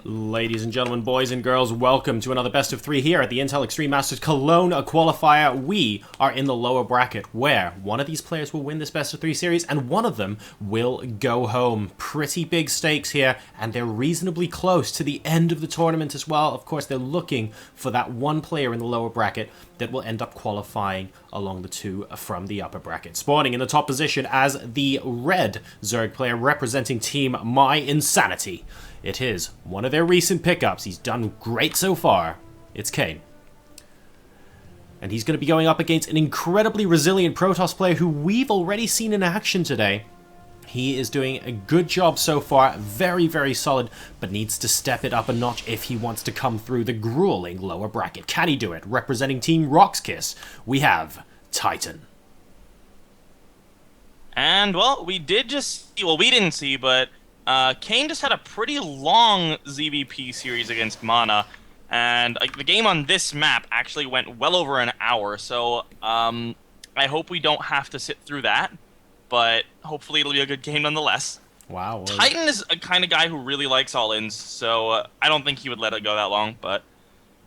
Ladies and gentlemen, boys and girls, welcome to another best of three here at the Intel Extreme Masters Cologne qualifier. We are in the lower bracket where one of these players will win this best of three series and one of them will go home. Pretty big stakes here, and they're reasonably close to the end of the tournament as well. Of course, they're looking for that one player in the lower bracket that will end up qualifying along the two from the upper bracket. Spawning in the top position as the red Zerg player representing Team My Insanity. It is one of their recent pickups. He's done great so far. It's Kane. And he's going to be going up against an incredibly resilient Protoss player who we've already seen in action today. He is doing a good job so far. Very, very solid, but needs to step it up a notch if he wants to come through the grueling lower bracket. Can he do it? Representing Team roxkis, we have Titan. And, well, we did just see, well, we didn't see, but Kane just had a pretty long ZVP series against Mana, and the game on this map actually went well over an hour, so I hope we don't have to sit through that, but hopefully it'll be a good game nonetheless. Wow. Titan is a kind of guy who really likes all-ins, so I don't think he would let it go that long, but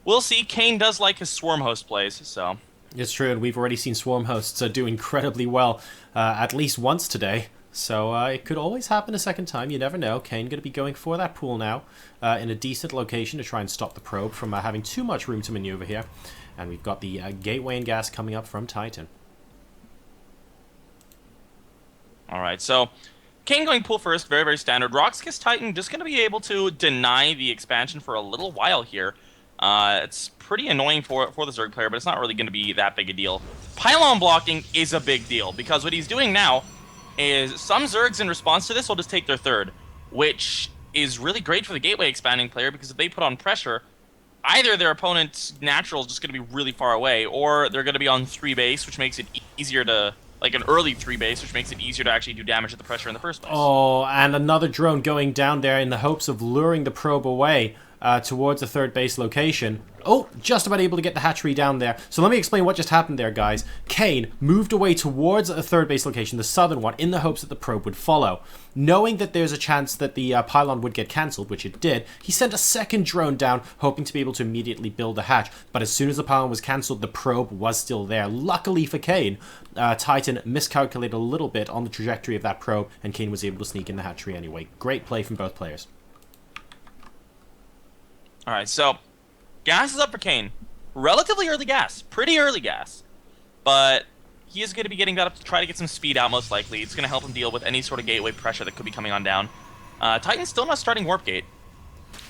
we'll see. Kane does like his Swarm Host plays, so... It's true, and we've already seen Swarm Hosts do incredibly well at least once today. So it could always happen a second time. You never know. Kane going to be going for that pool now in a decent location to try and stop the probe from having too much room to maneuver here. And we've got the gateway and gas coming up from Titan. All right, so Kane going pool first, very, very standard. roxkis.titan just going to be able to deny the expansion for a little while here. It's pretty annoying for the Zerg player, but it's not really going to be that big a deal. Pylon blocking is a big deal because what he's doing now is some Zergs in response to this will just take their third, which is really great for the gateway expanding player because if they put on pressure, either their opponent's natural is just going to be really far away, or they're going to be on 3 base, which makes it easier to, like an early 3 base, which makes it easier to actually do damage at the pressure in the first place. Oh, and another drone going down there in the hopes of luring the probe away towards the third base location. Oh, just about able to get the hatchery down there. So let me explain what just happened there, guys. Kane moved away towards a third base location, the southern one, in the hopes that the probe would follow. Knowing that there's a chance that the pylon would get cancelled, which it did, he sent a second drone down, hoping to be able to immediately build a hatch. But as soon as the pylon was cancelled, the probe was still there. Luckily for Kane, Titan miscalculated a little bit on the trajectory of that probe, and Kane was able to sneak in the hatchery anyway. Great play from both players. Alright, so gas is up for Kane. Relatively early gas. Pretty early gas. But he is going to be getting that up to try to get some speed out, most likely. It's going to help him deal with any sort of gateway pressure that could be coming on down. Titan's still not starting Warp Gate,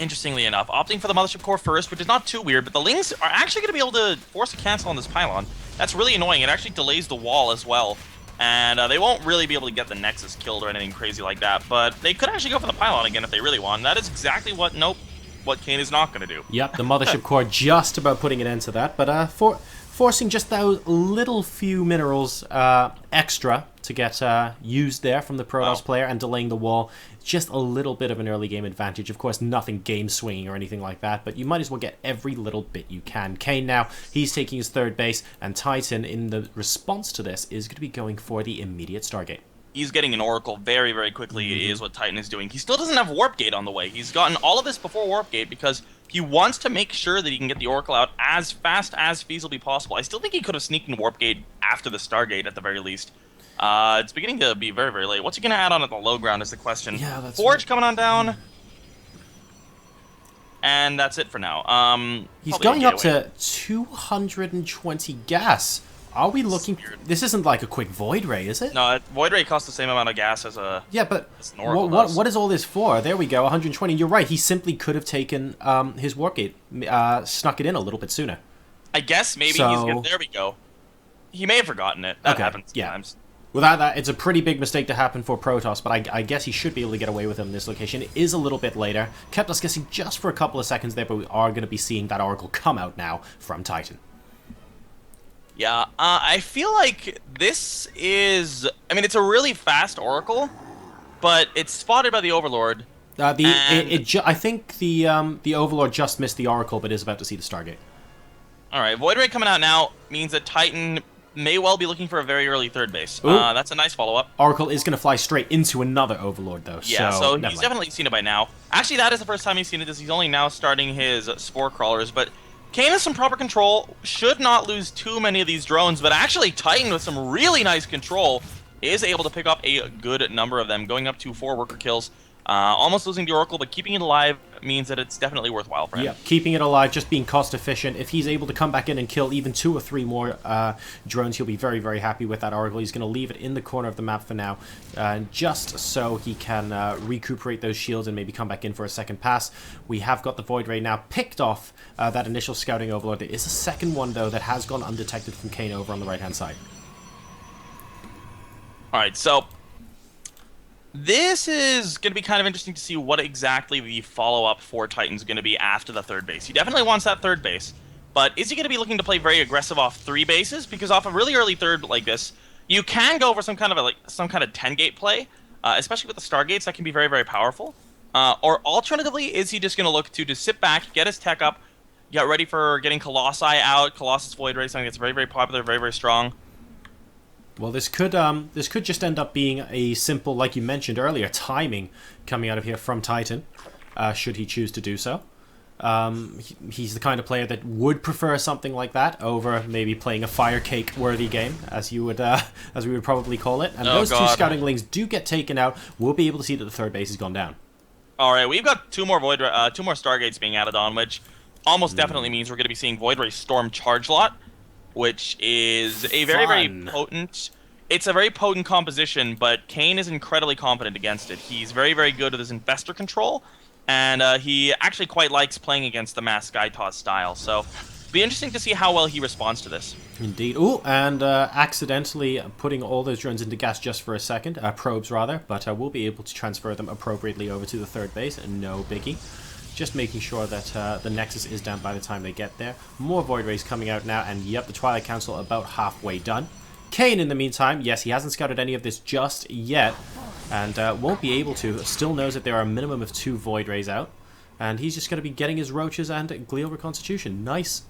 interestingly enough. Opting for the Mothership Core first, which is not too weird, but the Lings are actually going to be able to force a cancel on this pylon. That's really annoying. It actually delays the wall as well. And they won't really be able to get the Nexus killed or anything crazy like that, but they could actually go for the pylon again if they really want. That is exactly what... Nope. What Kane is not going to do. Yep, the Mothership Core just about putting an end to that, but forcing just those little few minerals extra to get used there from the Protoss player and delaying the wall. Just a little bit of an early game advantage. Of course, nothing game swinging or anything like that, but you might as well get every little bit you can. Kane now, he's taking his third base, and Titan, in the response to this, is going to be going for the immediate Stargate. He's getting an Oracle very, very quickly is what Titan is doing. He still doesn't have Warp Gate on the way. He's gotten all of this before Warp Gate because he wants to make sure that he can get the Oracle out as fast as feasibly possible. I still think he could have sneaked in Warp Gate after the Stargate at the very least. It's beginning to be very, very late. What's he going to add on at the low ground is the question. Yeah, that's Forge right. coming on down. And that's it for now. He's going up to 220 gas. Are we looking... This isn't like a quick Void Ray, is it? No, Void Ray costs the same amount of gas as a... Yeah, but what is all this for? There we go, 120. You're right, he simply could have taken his Warp Gate, snuck it in a little bit sooner. I guess maybe he's... There we go. He may have forgotten it. That happens sometimes. Without that, it's a pretty big mistake to happen for Protoss, but I guess he should be able to get away with it in this location. It is a little bit later. Kept us guessing just for a couple of seconds there, but we are going to be seeing that Oracle come out now from Titan. Yeah, I feel like this is... I mean, it's a really fast Oracle, but it's spotted by the Overlord. I think the Overlord just missed the Oracle, but is about to see the Stargate. Alright, Void Ray coming out now means that Titan may well be looking for a very early third base. Ooh. That's a nice follow-up. Oracle is going to fly straight into another Overlord, though. Yeah, so he's definitely seen it by now. Actually, that is the first time he's seen it, as he's only now starting his Spore Crawlers, but Kane has some proper control, should not lose too many of these drones, but actually Titan, with some really nice control, is able to pick up a good number of them, going up to 4 worker kills. Almost losing the Oracle, but keeping it alive means that it's definitely worthwhile for him. Yeah, keeping it alive, just being cost efficient. If he's able to come back in and kill even 2 or 3 more drones, he'll be very, very happy with that Oracle. He's going to leave it in the corner of the map for now, just so he can recuperate those shields and maybe come back in for a second pass. We have got the Void Ray now picked off that initial scouting Overlord. There is a second one, though, that has gone undetected from Kane over on the right-hand side. Alright, so this is going to be kind of interesting to see what exactly the follow-up for Titan's going to be after the third base. He definitely wants that third base, but is he going to be looking to play very aggressive off 3 bases? Because off a really early third like this, you can go for some kind of 10-gate play, especially with the Stargates. That can be very, very powerful. Or alternatively, is he just going to look to just sit back, get his tech up, get ready for getting Colossi out, Colossus Void Ray, something that's very, very popular, very, very strong. Well, this could just end up being a simple, like you mentioned earlier, timing coming out of here from Titan, should he choose to do so. He's the kind of player that would prefer something like that over maybe playing a fire cake worthy game, as you would, as we would probably call it. And those 2 scouting lings do get taken out. We'll be able to see that the third base has gone down. All right, we've got 2 more two more Stargates being added on, which almost definitely means we're going to be seeing Void Ray Storm Charge Lot, which is a very, very potent... It's a very potent composition, but Kane is incredibly confident against it. He's very, very good with his investor control, and he actually quite likes playing against the mass Sky Toss style, so be interesting to see how well he responds to this. Indeed. Ooh, and accidentally putting all those drones into gas just for a second, probes rather, but we'll be able to transfer them appropriately over to the third base, and no biggie. Just making sure that the Nexus is down by the time they get there. More Void Rays coming out now, and yep, the Twilight Council about halfway done. Kane, in the meantime, yes, he hasn't scouted any of this just yet, and won't be able to. Still knows that there are a minimum of 2 Void Rays out, and he's just going to be getting his Roaches and Glial Reconstitution. Nice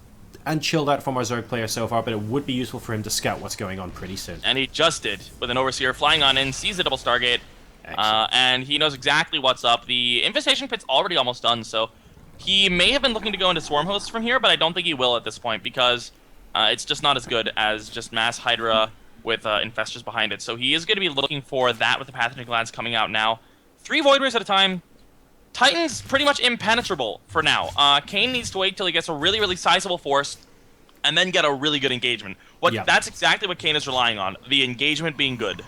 and chilled out from our Zerg player so far, but it would be useful for him to scout what's going on pretty soon. And he just did, with an Overseer flying on in, sees the double Stargate, and he knows exactly what's up. The Infestation Pit's already almost done, so he may have been looking to go into Swarm Hosts from here, but I don't think he will at this point, because it's just not as good as just Mass Hydra with Infestors behind it. So he is going to be looking for that with the Pathogen Glands coming out now. 3 Void Rays at a time. Titan's pretty much impenetrable for now. Kane needs to wait till he gets a really, really sizable force and then get a really good engagement. That's exactly what Kane is relying on, the engagement being good.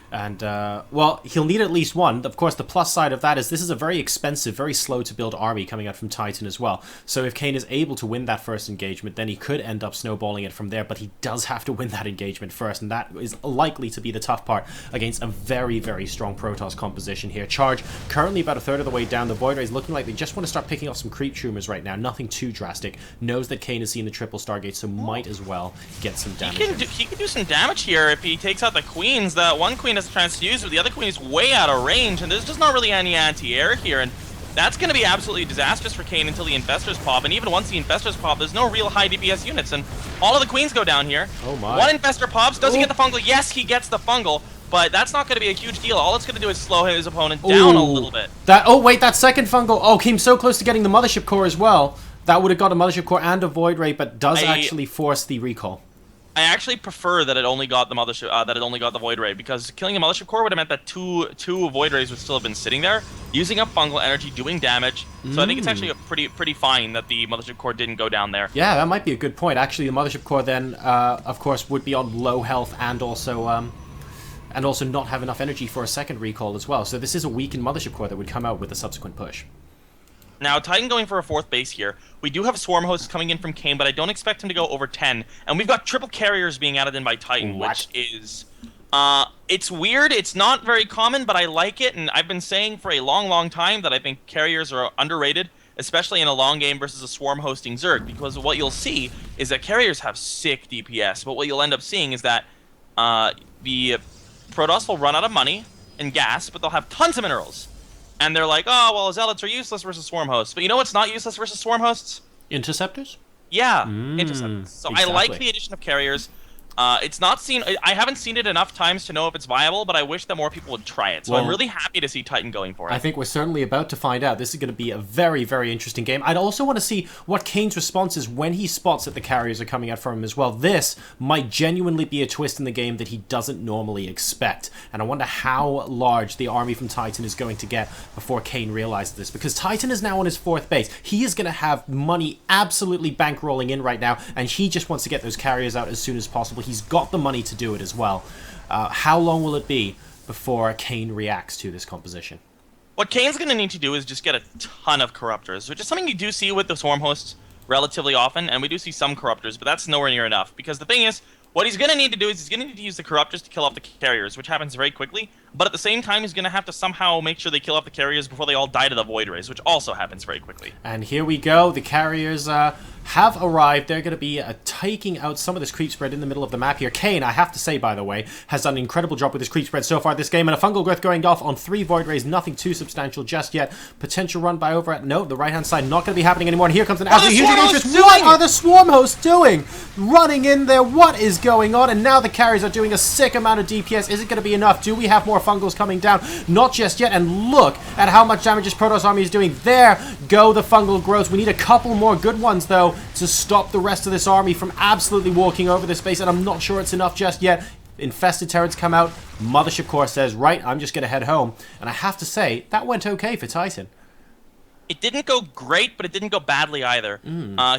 And, well, he'll need at least 1. Of course, the plus side of that is this is a very expensive, very slow-to-build army coming out from Titan as well. So if Kane is able to win that first engagement, then he could end up snowballing it from there, but he does have to win that engagement first, and that is likely to be the tough part against a very, very strong Protoss composition here. Charge currently about a third of the way down. The Void Rays looking like they just want to start picking off some creep tumors right now. Nothing too drastic. Knows that Kane has seen the triple Stargate, so might as well get some damage. He can do some damage here if he takes out the Queens. The one Queen has transfused, but the other Queen is way out of range, and there's just not really any anti-air here, and that's going to be absolutely disastrous for Kane until the Infestors pop, and even once the Infestors pop, there's no real high DPS units, and all of the Queens go down here. Oh my. 1 Infestor pops. Does he get the fungal? Yes, he gets the fungal, but that's not going to be a huge deal. All it's going to do is slow his opponent down a little bit. Oh wait, that second fungal, came so close to getting the Mothership Core as well. That would have got a Mothership Core and a Void Ray, but does actually force the recall. I actually prefer that it only got the Mothership, the Void Ray, because killing a Mothership Core would have meant that two Void Rays would still have been sitting there, using up fungal energy, doing damage. So I think it's actually a pretty fine that the Mothership Core didn't go down there. Yeah, that might be a good point. Actually, the Mothership Core then, of course, would be on low health and also not have enough energy for a second recall as well. So this is a weakened Mothership Core that would come out with a subsequent push. Now, Titan going for a 4th base here. We do have Swarm Hosts coming in from Kane, but I don't expect him to go over 10. And we've got triple carriers being added in by Titan, which is... it's weird. It's not very common, but I like it. And I've been saying for a long, long time that I think carriers are underrated, especially in a long game versus a Swarm hosting Zerg. Because what you'll see is that carriers have sick DPS. But what you'll end up seeing is that the Protoss will run out of money and gas, but they'll have tons of minerals. And they're like, oh, well, Zealots are useless versus Swarm Hosts. But you know what's not useless versus Swarm Hosts? Interceptors? Yeah, Interceptors. So exactly. I like the addition of carriers. It's not seen. I haven't seen it enough times to know if it's viable, but I wish that more people would try it. So Well, I'm really happy to see Titan going for it. I think we're certainly about to find out. This is going to be a very, very interesting game. I'd also want to see what Kane's response is when he spots that the carriers are coming out from him as well. This might genuinely be a twist in the game that he doesn't normally expect. And I wonder how large the army from Titan is going to get before Kane realizes this. Because Titan is now on his 4th base. He is going to have money absolutely bankrolling in right now. And he just wants to get those carriers out as soon as possible. He's got the money to do it as well. How long will it be before Kane reacts to this composition? What Kane's going to need to do is just get a ton of corruptors, which is something you do see with the swarm hosts relatively often, and we do see some corruptors, but that's nowhere near enough. Because the thing is, what he's going to need to do is he's going to need to use the corruptors to kill off the carriers, which happens very quickly, but at the same time, he's going to have to somehow make sure they kill off the carriers before they all die to the void rays, which also happens very quickly. And here we go. The carriers have arrived. They're going to be taking out some of this creep spread in the middle of the map here. Kane, I have to say, by the way, has done an incredible job with his creep spread so far this game, and a fungal growth going off on 3 void rays. Nothing too substantial just yet. Potential run by over at no, the right hand side not going to be happening anymore. And here comes an absolutely huge interest. What are the swarm hosts doing? Running in there. What is going on? And now the carriers are doing a sick amount of DPS. Is it going to be enough? Do we have more fungals coming down? Not just yet. And look at how much damage this Protoss army is doing. There go the fungal growths. We need a couple more good ones though to stop the rest of this army from absolutely walking over this base, and I'm not sure it's enough just yet. Infested turrets come out. Mothership Core says, right, I'm just going to head home. And I have to say, that went okay for Titan. It didn't go great, but it didn't go badly either.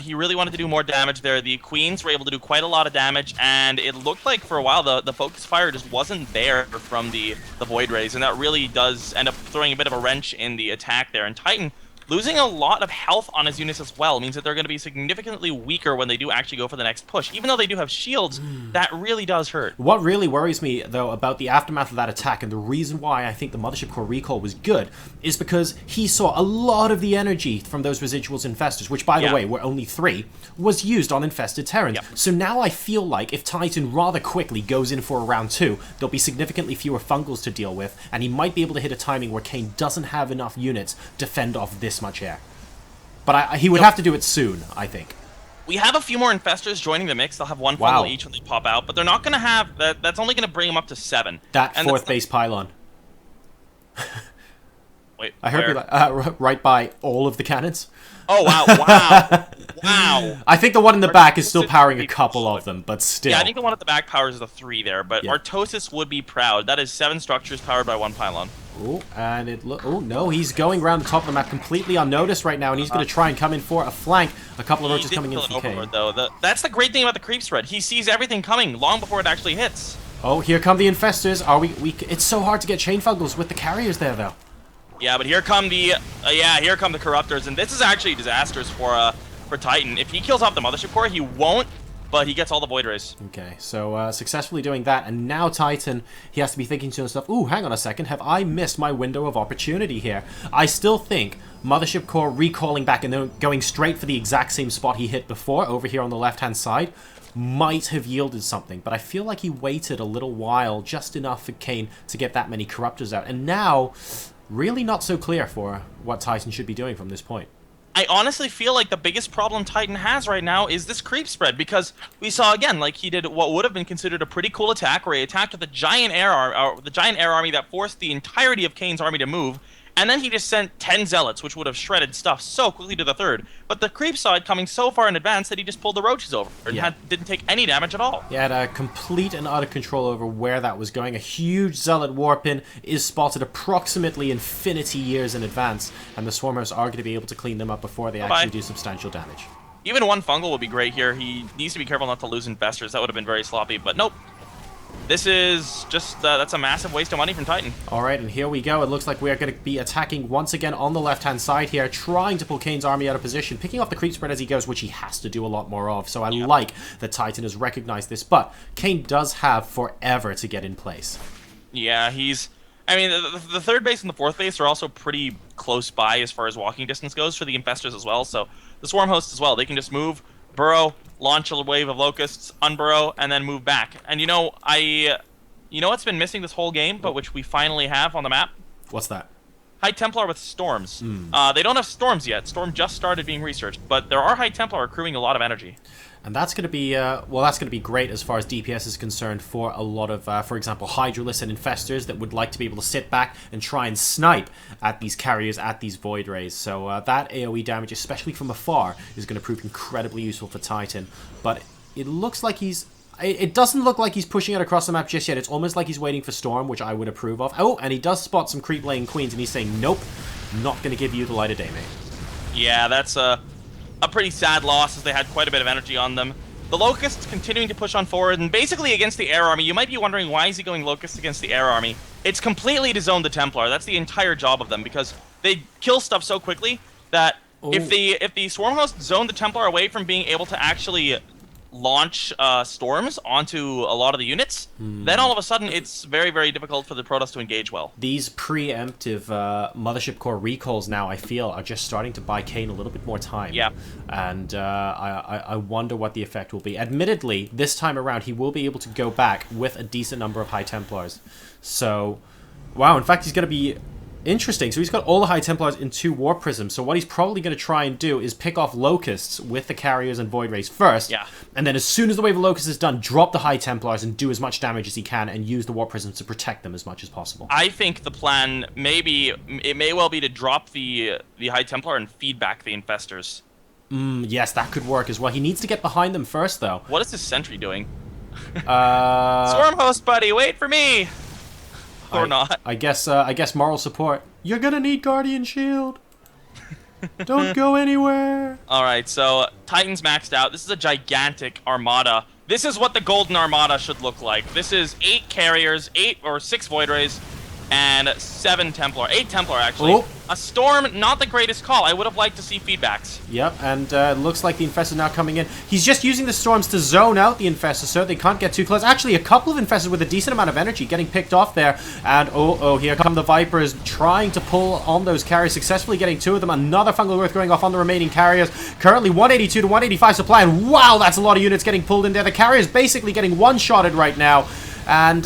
He really wanted to do more damage there. The Queens were able to do quite a lot of damage, and it looked like for a while the focus fire just wasn't there from the Void Rays, and that really does end up throwing a bit of a wrench in the attack there. And Titan, losing a lot of health on his units as well means that they're going to be significantly weaker when they do actually go for the next push. Even though they do have shields, that really does hurt. What really worries me, though, about the aftermath of that attack, and the reason why I think the Mothership Core recall was good, is because he saw a lot of the energy from those residuals infestors, which, by the way, were only 3, was used on infested Terrans. So now I feel like if Titan rather quickly goes in for a round 2, there'll be significantly fewer fungals to deal with, and he might be able to hit a timing where Kane doesn't have enough units to fend off this much air. But he would have to do it soon, I think. We have a few more infestors joining the mix. They'll have 1 fungal each when they pop out, but they're not going to have that. That's only going to bring them up to 7. That 4th base pylon. Wait, I heard right by all of the cannons. Oh wow! Wow! Wow! I think the one in the back is still powering a couple of them, but still. Yeah, I think the one at the back powers the 3 there, but Artosis would be proud. That is 7 structures powered by 1 pylon. Oh, and oh no, he's going around the top of the map completely unnoticed right now, and he's going to try and come in for a flank. A couple of roaches coming in from Kane. That's the great thing about the creep spread. He sees everything coming long before it actually hits. Oh, here come the infestors. Are we? It's so hard to get chain fungals with the carriers there, though. Yeah, but here come the here come the corruptors, and this is actually disastrous for Titan. If he kills off the Mothership Core, he won't, but he gets all the Void Rays. Okay, so successfully doing that, and now Titan, he has to be thinking to himself, ooh, hang on a second, have I missed my window of opportunity here? I still think Mothership Core recalling back and then going straight for the exact same spot he hit before, over here on the left-hand side, might have yielded something, but I feel like he waited a little while, just enough for Kane to get that many corruptors out, and now really not so clear for what Titan should be doing from this point. I honestly feel like the biggest problem Titan has right now is this creep spread, because we saw again, like he did what would have been considered a pretty cool attack, where he attacked with the giant air army that forced the entirety of Kane's army to move, and then he just sent 10 zealots, which would have shredded stuff so quickly to the 3rd. But the creep saw it coming so far in advance that he just pulled the roaches over and didn't take any damage at all. He had a complete and utter control over where that was going. A huge zealot warpin is spotted approximately infinity years in advance, and the swarmers are going to be able to clean them up before they actually do substantial damage. Even 1 fungal would be great here. He needs to be careful not to lose infestors. That would have been very sloppy, but nope. This is just, that's a massive waste of money from Titan. Alright, and here we go. It looks like we are going to be attacking once again on the left-hand side here, trying to pull Kane's army out of position, picking off the creep spread as he goes, which he has to do a lot more of. So I like that Titan has recognized this, but Kane does have forever to get in place. Yeah, I mean, the 3rd base and the 4th base are also pretty close by as far as walking distance goes for the infestors as well, so the swarm hosts as well. They can just move, burrow, launch a wave of locusts, unburrow, and then move back. And you know what's been missing this whole game, but which we finally have on the map? What's that? High Templar with Storms. They don't have Storms yet. Storm just started being researched, but there are High Templar accruing a lot of energy. And that's going to be, well, that's going to be great as far as DPS is concerned for a lot of, for example, Hydralisks and Infestors that would like to be able to sit back and try and snipe at these carriers, at these Void Rays. So that AoE damage, especially from afar, is going to prove incredibly useful for Titan. But it looks like he's... It doesn't look like he's pushing it across the map just yet. It's almost like he's waiting for Storm, which I would approve of. Oh, and he does spot some creep laying Queens, and he's saying, nope, not going to give you the light of day, mate. Yeah, that's a pretty sad loss, as they had quite a bit of energy on them. The Locusts continuing to push on forward, and basically against the Air Army. You might be wondering, why is he going Locusts against the Air Army? It's completely to zone the Templar. That's the entire job of them, because they kill stuff so quickly that if the Swarm Host zone the Templar away from being able to actually launch storms onto a lot of the units, then all of a sudden it's very, very difficult for the Protoss to engage well. These preemptive Mothership Core recalls now, I feel, are just starting to buy Kane a little bit more time. Yeah. And I wonder what the effect will be. Admittedly, this time around, he will be able to go back with a decent number of High Templars. So, wow, in fact, he's going to be... Interesting. So he's got all the High Templars in 2 Warp Prisms. So what he's probably going to try and do is pick off Locusts with the Carriers and Void Rays first. Yeah. And then as soon as the Wave of Locusts is done, drop the High Templars and do as much damage as he can and use the Warp Prisms to protect them as much as possible. I think the plan it may well be to drop the High Templar and feed back the Infestors. Yes, that could work as well. He needs to get behind them first, though. What is this sentry doing? Swarm Host, buddy, wait for me! Or not. I guess moral support. You're gonna need Guardian Shield. Don't go anywhere. Alright, so Titan's maxed out. This is a gigantic armada. This is what the Golden Armada should look like. This is 8 carriers, 8 or 6 Void Rays, and 7 Templar. 8 Templar, actually. Oh. A Storm, not the greatest call. I would have liked to see feedbacks. Yep, and it looks like the Infestors now coming in. He's just using the Storms to zone out the Infestors so they can't get too close. Actually, a couple of Infestors with a decent amount of energy getting picked off there. And here come the Vipers trying to pull on those carriers, successfully getting 2 of them. Another Fungal Growth going off on the remaining carriers. Currently 182 to 185 supply, and wow, that's a lot of units getting pulled in there. The carriers basically getting one-shotted right now. And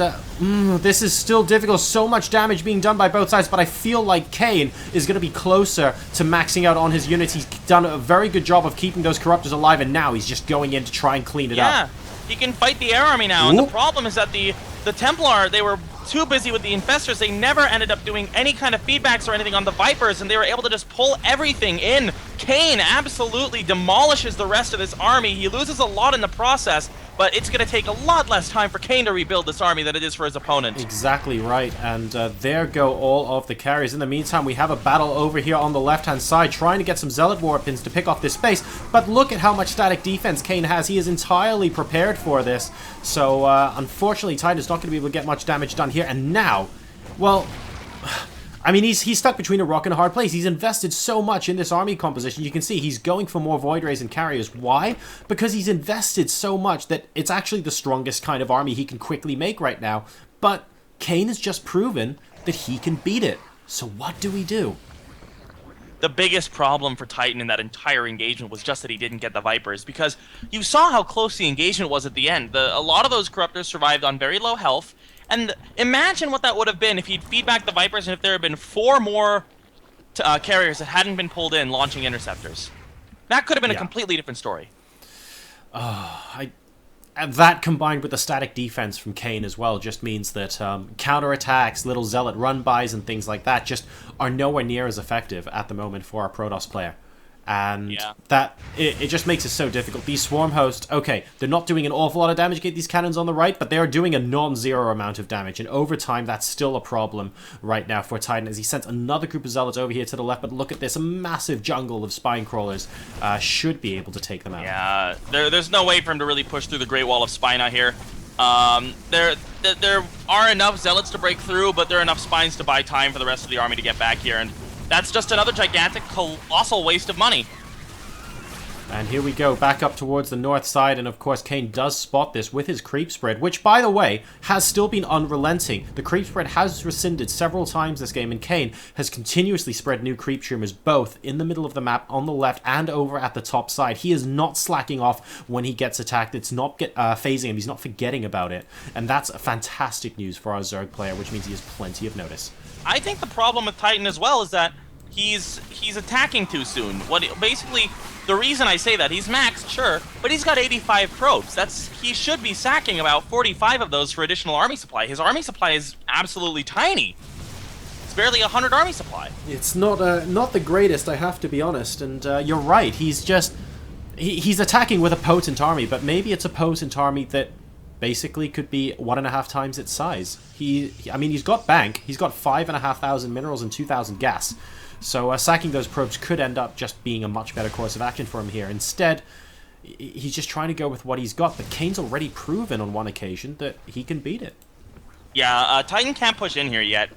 this is still difficult. So much damage being done by both sides, but I feel like Kane is going to be closer to maxing out on his units. He's done a very good job of keeping those Corruptors alive, and now he's just going in to try and clean it up. Yeah, he can fight the Air Army now, and the problem is that the Templar, they were too busy with the Infestors. They never ended up doing any kind of feedbacks or anything on the Vipers, and they were able to just pull everything in. Kane absolutely demolishes the rest of this army. He loses a lot in the process, but it's going to take a lot less time for Kane to rebuild this army than it is for his opponent. Exactly right, and there go all of the carriers. In the meantime, we have a battle over here on the left-hand side, trying to get some Zealot Warpins to pick off this space, but look at how much static defense Kane has. He is entirely prepared for this, so unfortunately, Titan is not going to be able to get much damage done here, and now, well... I mean, he's stuck between a rock and a hard place. He's invested so much in this army composition. You can see he's going for more Void Rays and Carriers. Why? Because he's invested so much that it's actually the strongest kind of army he can quickly make right now. But Kane has just proven that he can beat it. So what do we do? The biggest problem for Titan in that entire engagement was just that he didn't get the Vipers, because you saw how close the engagement was at the end. A lot of those Corruptors survived on very low health. And imagine what that would have been if he'd feedback the Vipers and if there had been 4 more carriers that hadn't been pulled in launching interceptors. That could have been a completely different story. That combined with the static defense from Kane as well just means that counterattacks, little Zealot run-bys and things like that just are nowhere near as effective at the moment for our Protoss player. And that it just makes it so difficult. These Swarm Hosts, okay, they're not doing an awful lot of damage against these cannons on the right, but they are doing a non-zero amount of damage, and over time that's still a problem right now for Titan as he sends another group of Zealots over here to the left. But look at this, a massive jungle of Spine Crawlers should be able to take them out. Yeah, there's no way for him to really push through the Great Wall of Spine out here. There are enough Zealots to break through, but there are enough Spines to buy time for the rest of the army to get back here, and that's just another gigantic, colossal waste of money. And here we go, back up towards the north side, and of course Kane does spot this with his creep spread, which, by the way, has still been unrelenting. The creep spread has rescinded several times this game, and Kane has continuously spread new creep streamers both in the middle of the map, on the left, and over at the top side. He is not slacking off when he gets attacked. It's not phasing him. He's not forgetting about it. And that's fantastic news for our Zerg player, which means he has plenty of notice. I think the problem with Titan as well is that he's attacking too soon. Basically, the reason I say that, he's maxed, sure, but he's got 85 probes. He should be sacking about 45 of those for additional army supply. His army supply is absolutely tiny. It's barely 100 army supply. It's not the greatest, I have to be honest. And you're right. He's attacking with a potent army, but maybe it's a potent army that basically could be 1.5 times its size. I mean, he's got bank. He's got 5,500 minerals and 2,000 gas. So sacking those probes could end up just being a much better course of action for him here. Instead, he's just trying to go with what he's got. But Kane's already proven on one occasion that he can beat it. Yeah, Titan can't push in here yet.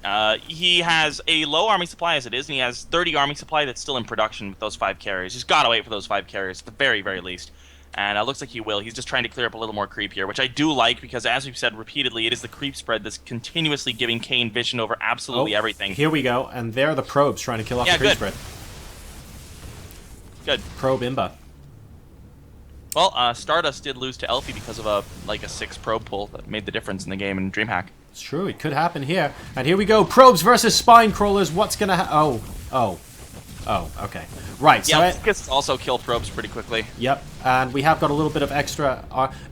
He has a low army supply as it is, and he has 30 army supply that's still in production with those 5 carriers. He's got to wait for those 5 carriers, at the very, very least. And it looks like he will. He's just trying to clear up a little more creep here, which I do like because, as we've said repeatedly, it is the creep spread that's continuously giving Kane vision over absolutely everything. Here we go, and there are the probes trying to kill off the creep spread. Good. Probe imba. Well, Stardust did lose to Elfie because of a 6 probe pull that made the difference in the game in DreamHack. It's true, it could happen here. And here we go, probes versus spine crawlers. What's gonna Oh, okay. Right, so... Yeah, gets also kill probes pretty quickly. Yep, and we have got a little bit of extra...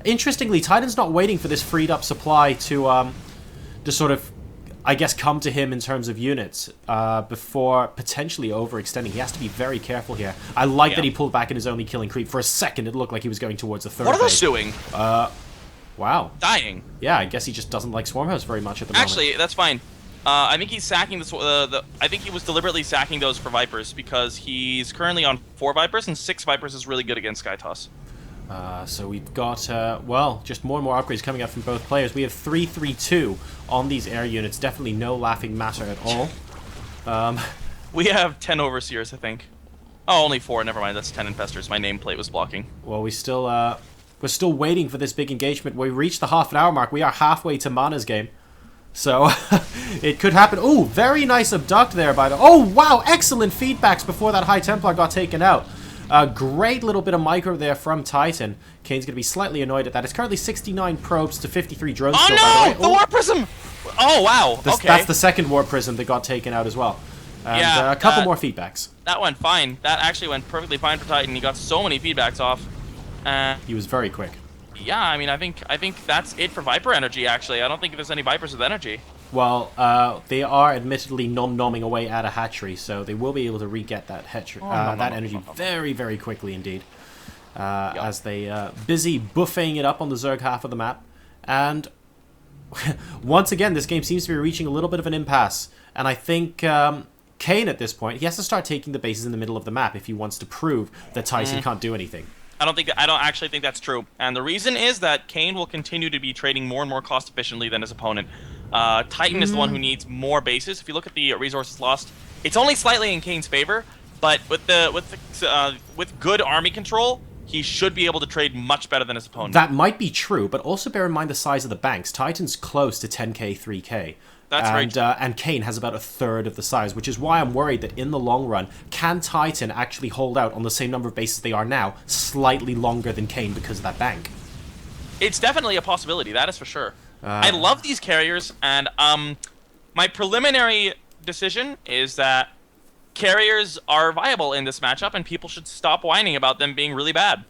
Interestingly, Titan's not waiting for this freed up supply to sort of, I guess, come to him in terms of units before potentially overextending. He has to be very careful here. I like that he pulled back and is only killing creep. For a second, it looked like he was going towards the third What are those doing? Wow. Dying. Yeah, I guess he just doesn't like Swarmhouse very much at the moment. Actually, that's fine. I think he's sacking I think he was deliberately sacking those for Vipers because he's currently on 4 Vipers, and 6 Vipers is really good against Skytoss. So we've got, well, just more and more upgrades coming up from both players. We have 332 on these air units. Definitely no laughing matter at all. We have 10 Overseers, I think. Oh, only 4. Never mind. That's 10 Infestors. My nameplate was blocking. Well, we're still waiting for this big engagement. We reached the half-an-hour mark. We are halfway to Mana's game. So, it could happen. Oh, very nice abduct there by the... Oh, wow, excellent feedbacks before that High Templar got taken out. A great little bit of micro there from Titan. Kane's going to be slightly annoyed at that. It's currently 69 probes to 53 drones. Oh, still, no! By the way. The Warp Prism! Oh, wow. Okay. That's the second Warp Prism that got taken out as well. And a couple more feedbacks. That went fine. That actually went perfectly fine for Titan. He got so many feedbacks off. He was very quick. Yeah, I mean, I think that's it for Viper energy, actually. I don't think there's any Vipers with energy. Well, they are admittedly nom-nomming away at a hatchery, so they will be able to re-get that energy very, very quickly indeed. As they busy buffing it up on the Zerg half of the map. And once again, this game seems to be reaching a little bit of an impasse. And I think Kane, at this point, he has to start taking the bases in the middle of the map if he wants to prove that Tyson can't do anything. I don't actually think that's true. And the reason is that Kane will continue to be trading more and more cost efficiently than his opponent. Titan is the one who needs more bases. If you look at the resources lost, it's only slightly in Kane's favor, but with good army control, he should be able to trade much better than his opponent. That might be true, but also bear in mind the size of the banks. Titan's close to 10k, 3k. That's right. And Kane has about a third of the size, which is why I'm worried that in the long run, can Titan actually hold out on the same number of bases they are now, slightly longer than Kane because of that bank? It's definitely a possibility, that is for sure. I love these carriers, and my preliminary decision is that carriers are viable in this matchup, and people should stop whining about them being really bad.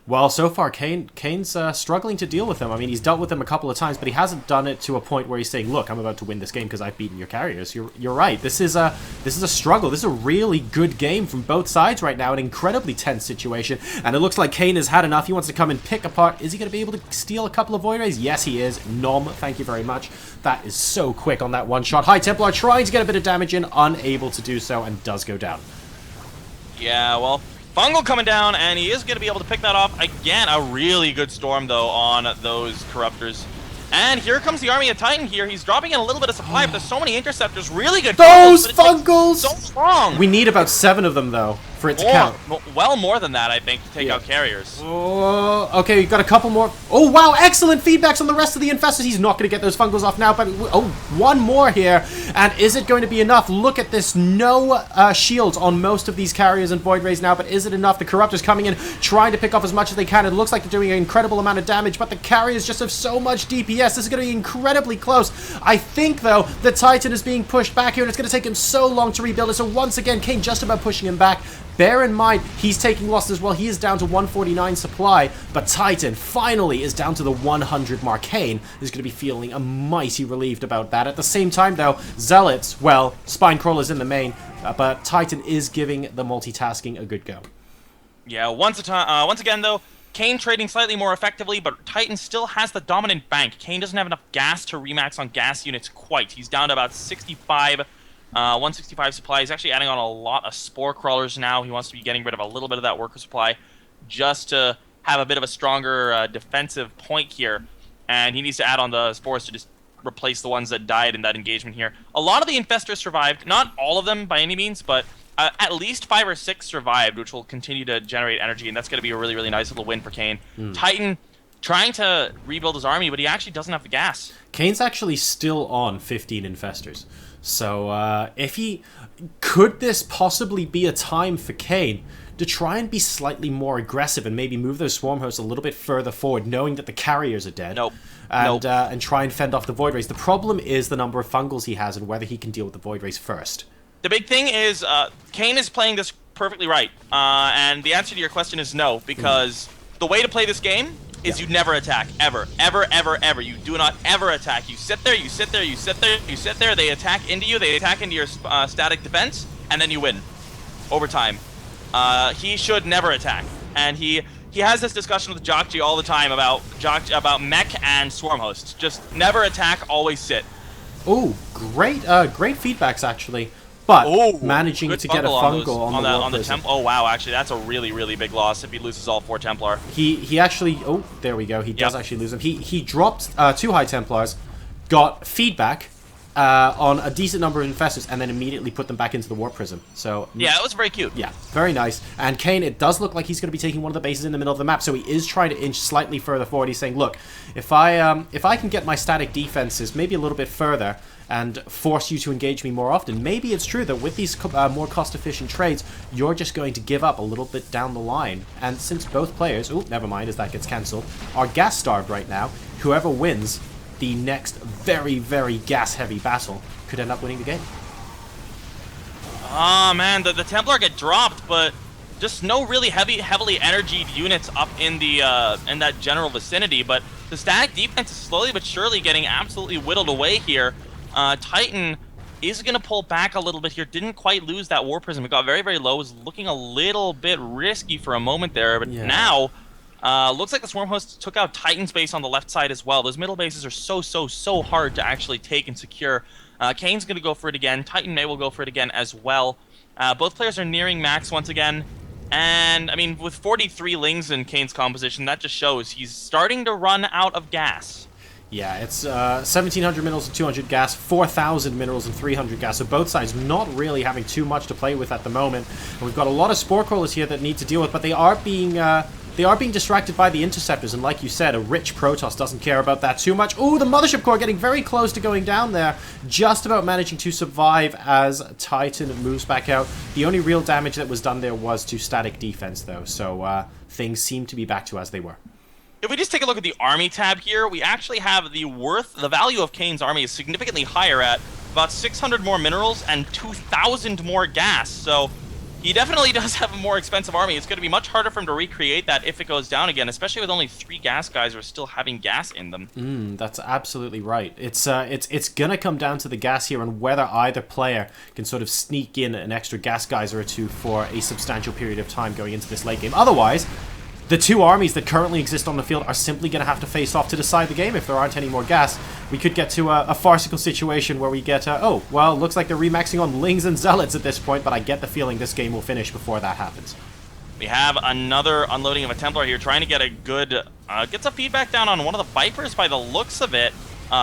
Well, so far, Kane's struggling to deal with them. I mean, he's dealt with them a couple of times, but he hasn't done it to a point where he's saying, look, I'm about to win this game because I've beaten your carriers. You're right. This is a struggle. This is a really good game from both sides right now, an incredibly tense situation, and it looks like Kane has had enough. He wants to come and pick apart. Is he going to be able to steal a couple of Void Rays? Yes, he is. Nom, thank you very much. That is so quick on that one shot. High Templar trying to get a bit of damage in, unable to do so, and does go down. Yeah, well... Fungal coming down, and he is going to be able to pick that off. Again, a really good storm, though, on those Corruptors. And here comes the army of Titan here. He's dropping in a little bit of supply, but there's so many interceptors. Really good. Those Fungals! So long. We need about 7 of them, though. for it to count. Well, more than that, I think, to take out carriers. Oh, okay, we've got a couple more. Oh, wow, excellent feedbacks on the rest of the infestors. He's not going to get those fungals off now, but oh, one more here. And is it going to be enough? Look at this. No shields on most of these carriers and Void Rays now, but is it enough? The Corruptors coming in, trying to pick off as much as they can. It looks like they're doing an incredible amount of damage, but the carriers just have so much DPS. This is going to be incredibly close. I think, though, the Titan is being pushed back here, and it's going to take him so long to rebuild it. So once again, Kane just about pushing him back. Bear in mind, he's taking losses as well. He is down to 149 supply, but Titan finally is down to the 100 mark. Kane is going to be feeling mighty relieved about that. At the same time, though, Zealots, well, Spine Crawler's in the main, but Titan is giving the multitasking a good go. Yeah, once again, though, Kane trading slightly more effectively, but Titan still has the dominant bank. Kane doesn't have enough gas to remax on gas units quite. He's down to about 165 supply. He's actually adding on a lot of Spore Crawlers now. He wants to be getting rid of a little bit of that worker supply just to have a bit of a stronger defensive point here. And he needs to add on the Spores to just replace the ones that died in that engagement here. A lot of the Infestors survived. Not all of them by any means, but at least 5 or 6 survived, which will continue to generate energy, and that's going to be a really, really nice little win for Kane. Titan trying to rebuild his army, but he actually doesn't have the gas. Kane's actually still on 15 Infestors. So, could this possibly be a time for Kane to try and be slightly more aggressive and maybe move those Swarm Hosts a little bit further forward, knowing that the carriers are dead? Nope. And try and fend off the Void Rays. The problem is the number of fungals he has and whether he can deal with the Void Rays first. The big thing is, Kane is playing this perfectly right. And the answer to your question is no, because the way to play this game is you never attack, ever, ever, ever, ever. You do not ever attack. You sit there, you sit there, you sit there, you sit there, they attack into you, they attack into your static defense, and then you win. Over time. He should never attack. And he has this discussion with Jockji all the time about mech and Swarm Hosts. Just never attack, always sit. Oh, great feedbacks, actually. But managing to get a fungal on the temp. Oh wow, actually that's a really, really big loss if he loses all 4 Templar. He actually, oh, there we go. He does actually lose them. He dropped 2 High Templars, got feedback on a decent number of Infestors, and then immediately put them back into the Warp Prism. So yeah, that was very cute. Yeah, very nice. And Kane, it does look like he's going to be taking one of the bases in the middle of the map, so he is trying to inch slightly further forward. He's saying, look, if I can get my static defenses maybe a little bit further and force you to engage me more often, maybe it's true that with these more cost-efficient trades, you're just going to give up a little bit down the line. And since both players, oh, never mind, as that gets cancelled, are gas-starved right now, whoever wins the next very, very gas-heavy battle could end up winning the game. Oh man, the Templar get dropped, but just no really heavily energied units up in the in that general vicinity. But the static defense is slowly but surely getting absolutely whittled away here. Titan is going to pull back a little bit here. Didn't quite lose that War Prism. It got very, very low. Was looking a little bit risky for a moment there, but now looks like the Swarm Host took out Titan's base on the left side as well. Those middle bases are so hard to actually take and secure. Kane's going to go for it again. Titan may will go for it again as well. Both players are nearing max once again. And, I mean, with 43 Lings in Kane's composition, that just shows he's starting to run out of gas. Yeah, it's 1,700 minerals and 200 gas, 4,000 minerals and 300 gas. So both sides not really having too much to play with at the moment. And we've got a lot of Spore Crawlers here that need to deal with, but they are being distracted by the Interceptors. And like you said, a rich Protoss doesn't care about that too much. Oh, the Mothership Core getting very close to going down there. Just about managing to survive as Titan moves back out. The only real damage that was done there was to static defense, though. So things seem to be back to as they were. If we just take a look at the army tab here, we actually have the value of Kane's army is significantly higher at about 600 more minerals and 2,000 more gas. So he definitely does have a more expensive army. It's going to be much harder for him to recreate that if it goes down again, especially with only 3 gas guys who are still having gas in them. That's absolutely right. It's going to come down to the gas here and whether either player can sort of sneak in an extra gas geyser or two for a substantial period of time going into this late game. Otherwise, the 2 armies that currently exist on the field are simply going to have to face off to decide the game if there aren't any more gas. We could get to a farcical situation where we get, oh, well, looks like they're remaxing on Lings and Zealots at this point, but I get the feeling this game will finish before that happens. We have another unloading of a Templar here, trying to get a good, get some feedback down on one of the Vipers by the looks of it.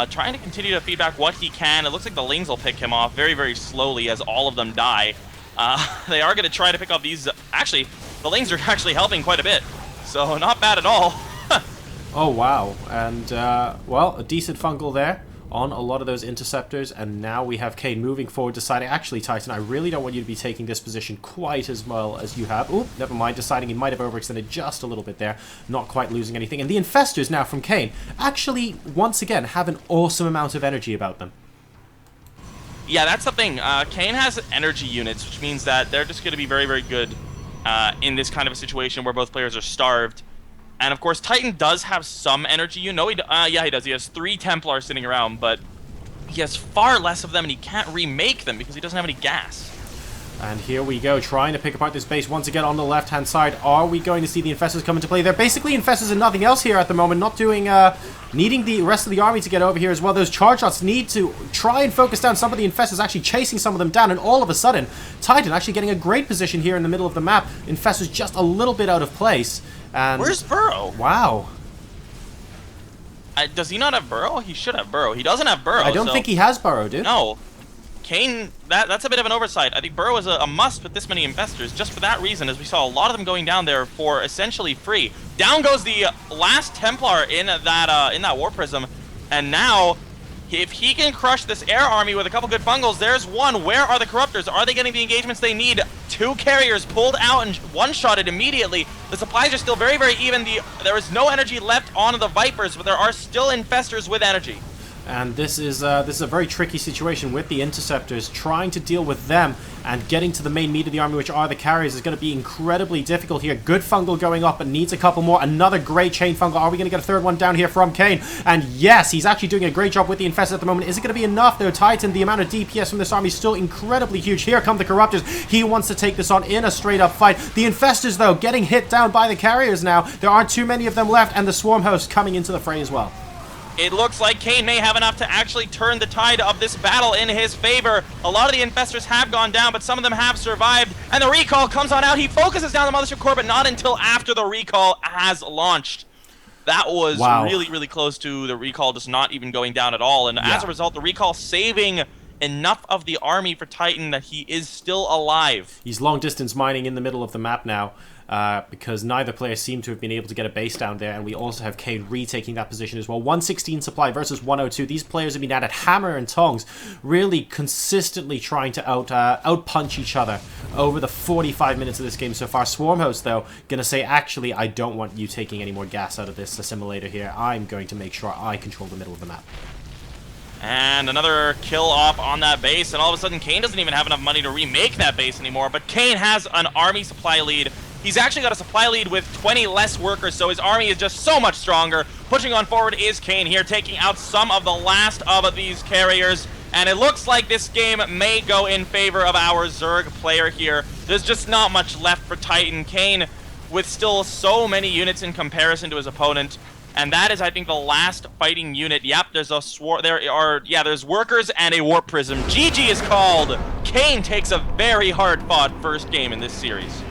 Trying to continue to feedback what he can. It looks like the Lings will pick him off very, very slowly as all of them die. They are going to try to pick up these. Actually, the lanes are actually helping quite a bit. So not bad at all. Oh, wow. And, well, a decent fungal there on a lot of those interceptors, and now we have Kane moving forward, deciding, actually, Titan, I really don't want you to be taking this position quite as well as you have. Oh, never mind, deciding he might have overextended just a little bit there, not quite losing anything. And the Infestors now from Kane actually, once again, have an awesome amount of energy about them. Yeah, that's the thing. Kane has energy units, which means that they're just going to be very, very good in this kind of a situation where both players are starved. And of course, Titan does have some energy. You know, yeah, he does. He has 3 Templars sitting around, but he has far less of them, and he can't remake them because he doesn't have any gas. And here we go, trying to pick apart this base once again on the left-hand side. Are we going to see the Infestors come into play? They're basically Infestors and nothing else here at the moment, not doing, needing the rest of the army to get over here as well. Those charge shots need to try and focus down some of the Infestors, actually chasing some of them down, and all of a sudden, Titan actually getting a great position here in the middle of the map. Infestors just a little bit out of place. And where's Burrow? Wow. Does he not have Burrow? He should have Burrow. He doesn't have Burrow. I don't think he has Burrow, dude. No. Kane, that's a bit of an oversight. I think Burrow is a must with this many Infestors, just for that reason, as we saw a lot of them going down there for essentially free. Down goes the last Templar in that War Prism, and now, if he can crush this air army with a couple good fungals, there's one. Where are the Corruptors? Are they getting the engagements they need? 2 carriers pulled out and one-shotted immediately. The supplies are still very, very even. There is no energy left on the Vipers, but there are still Infestors with energy. And this is a very tricky situation with the Interceptors. Trying to deal with them and getting to the main meat of the army, which are the carriers, is going to be incredibly difficult here. Good fungal going up, but needs a couple more. Another great chain fungal. Are we going to get a third one down here from Kane? And yes, he's actually doing a great job with the Infested at the moment. Is it going to be enough, though? Titan, the amount of DPS from this army is still incredibly huge. Here come the Corruptors. He wants to take this on in a straight-up fight. The Infestors, though, getting hit down by the carriers now. There aren't too many of them left, and the Swarm Host coming into the fray as well. It looks like Kane may have enough to actually turn the tide of this battle in his favor. A lot of the Infestors have gone down, but some of them have survived. And the recall comes on out. He focuses down the Mothership Core, but not until after the recall has launched. That was really, really close to the recall just not even going down at all. And as a result, the recall saving enough of the army for Titan that he is still alive. He's long distance mining in the middle of the map now. Because neither player seemed to have been able to get a base down there, and we also have Kane retaking that position as well. 116 supply versus 102. These players have been at it hammer and tongs, really consistently trying to out-punch each other over the 45 minutes of this game so far. Swarmhost, though, gonna say, actually, I don't want you taking any more gas out of this assimilator here. I'm going to make sure I control the middle of the map. And another kill off on that base, and all of a sudden Kane doesn't even have enough money to remake that base anymore, but Kane has an army supply lead. He's actually got a supply lead with 20 less workers, so his army is just so much stronger. Pushing on forward is Kane here, taking out some of the last of these carriers. And it looks like this game may go in favor of our Zerg player here. There's just not much left for Titan. Kane with still so many units in comparison to his opponent. And that is, I think, the last fighting unit. Yep, there's there's workers and a Warp Prism. GG is called. Kane takes a very hard-fought first game in this series.